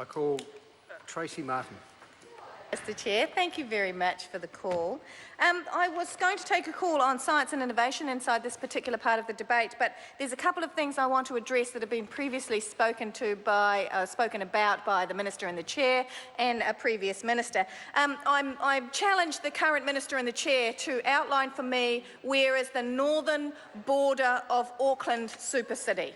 I call Tracy Martin. Mr Chair, thank you very much for the call. I was going to take a call on science and innovation inside this particular part of the debate, but there's a couple of things I want to address that have been previously spoken about by the Minister and the Chair and a previous Minister. I've challenged the current Minister and the Chair to outline for me where is the northern border of Auckland Super City.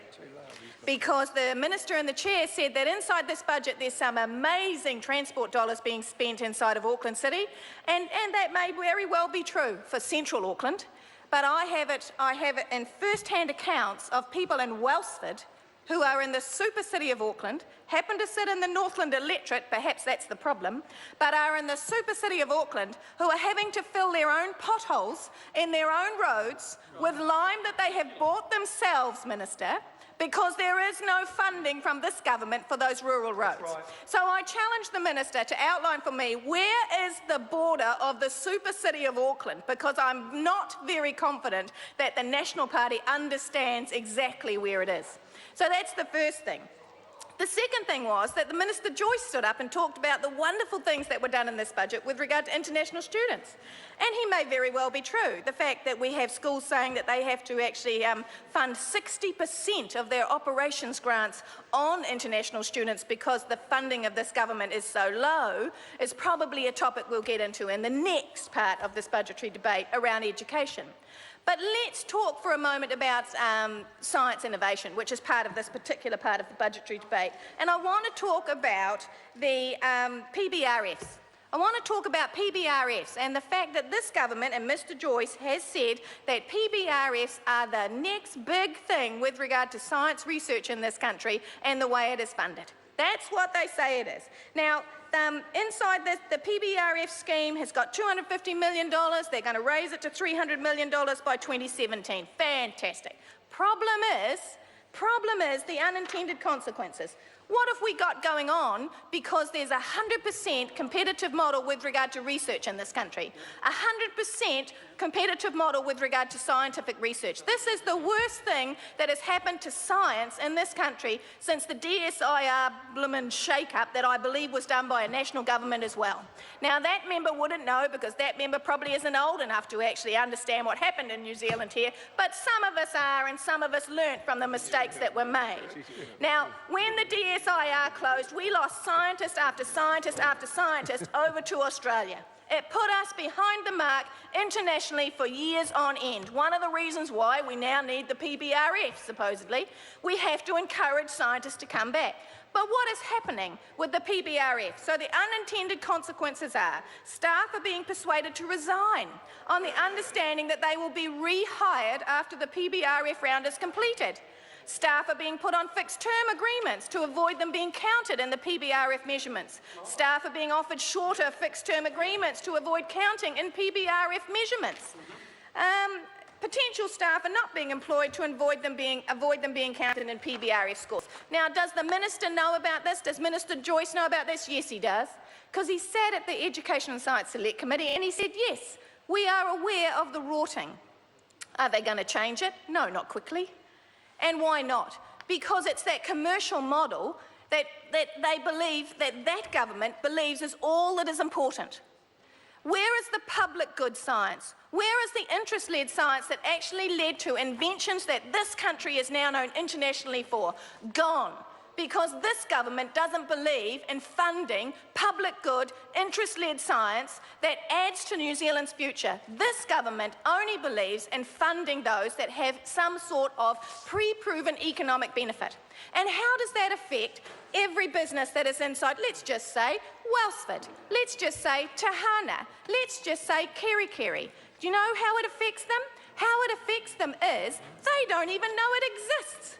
Because the Minister and the Chair said that inside this budget there's some amazing transport dollars being spent inside of Auckland City, and that may very well be true for central Auckland, but I have it in first-hand accounts of people in Wellsford who are in the super city of Auckland, happen to sit in the Northland electorate, perhaps that's the problem, but are in the super city of Auckland who are having to fill their own potholes in their own roads with lime that they have bought themselves, Minister, because there is no funding from this government for those rural roads. Right. So I challenge the Minister to outline for me where is the border of the super city of Auckland, because I'm not very confident that the National Party understands exactly where it is. So that's the first thing. The second thing was that the Minister Joyce stood up and talked about the wonderful things that were done in this budget with regard to international students. And he may very well be true. The fact that we have schools saying that they have to actually fund 60% of their operations grants on international students because the funding of this government is so low is probably a topic we'll get into in the next part of this budgetary debate around education. But let's talk for a moment about science innovation, which is part of this particular part of the budgetary debate. And I want to talk about the PBRFs. I want to talk about PBRFs and the fact that this government and Mr Joyce has said that PBRFs are the next big thing with regard to science research in this country and the way it is funded. That's what they say it is. Now, inside this, the PBRF scheme has got $250 million. They're going to raise it to $300 million by 2017. Fantastic. Problem is the unintended consequences. What have we got going on because there's a 100% competitive model with regard to research in this country? 100% competitive model with regard to scientific research. This is the worst thing that has happened to science in this country since the DSIR bloomin' shake-up that I believe was done by a national government as well. Now that member wouldn't know because that member probably isn't old enough to actually understand what happened in New Zealand here, but some of us are and some of us learnt from the mistakes that were made. Now, when the DSIR closed, we lost scientist after scientist after scientist over to Australia. It put us behind the mark internationally for years on end. One of the reasons why we now need the PBRF, supposedly. We have to encourage scientists to come back. But what is happening with the PBRF? So the unintended consequences are staff are being persuaded to resign on the understanding that they will be rehired after the PBRF round is completed. Staff are being put on fixed-term agreements to avoid them being counted in the PBRF measurements. Staff are being offered shorter fixed-term agreements to avoid counting in PBRF measurements. Potential staff are not being employed to avoid them being counted in PBRF scores. Now, does the Minister know about this? Does Minister Joyce know about this? Yes, he does, because he sat at the Education and Science Select Committee and he said, yes, we are aware of the rorting. Are they going to change it? No, not quickly. And why not? Because it's that commercial model that they believe, that government believes is all that is important. Where is the public good science? Where is the interest-led science that actually led to inventions that this country is now known internationally for? Gone. Because this government doesn't believe in funding public good, interest-led science that adds to New Zealand's future. This government only believes in funding those that have some sort of pre-proven economic benefit. And how does that affect every business that is inside, let's just say, Wellsford, let's just say Tahana, let's just say Kerikeri? Do you know how it affects them? How it affects them is they don't even know it exists.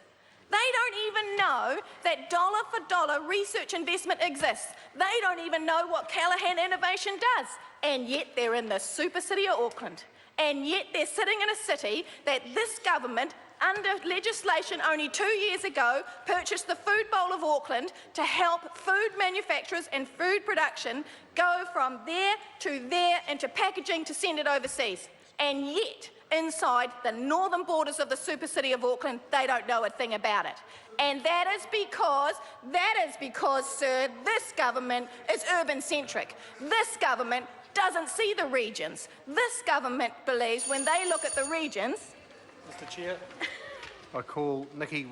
They don't even know that dollar-for-dollar research investment exists. They don't even know what Callaghan Innovation does. And yet they're in the super city of Auckland. And yet they're sitting in a city that this government, under legislation only 2 years ago, purchased the Food Bowl of Auckland to help food manufacturers and food production go from there to there into packaging to send it overseas. And yet, inside the northern borders of the super city of Auckland, they don't know a thing about it. And that is because, sir, this government is urban-centric. This government doesn't see the regions. This government believes when they look at the regions... Mr Chair, I call Nikki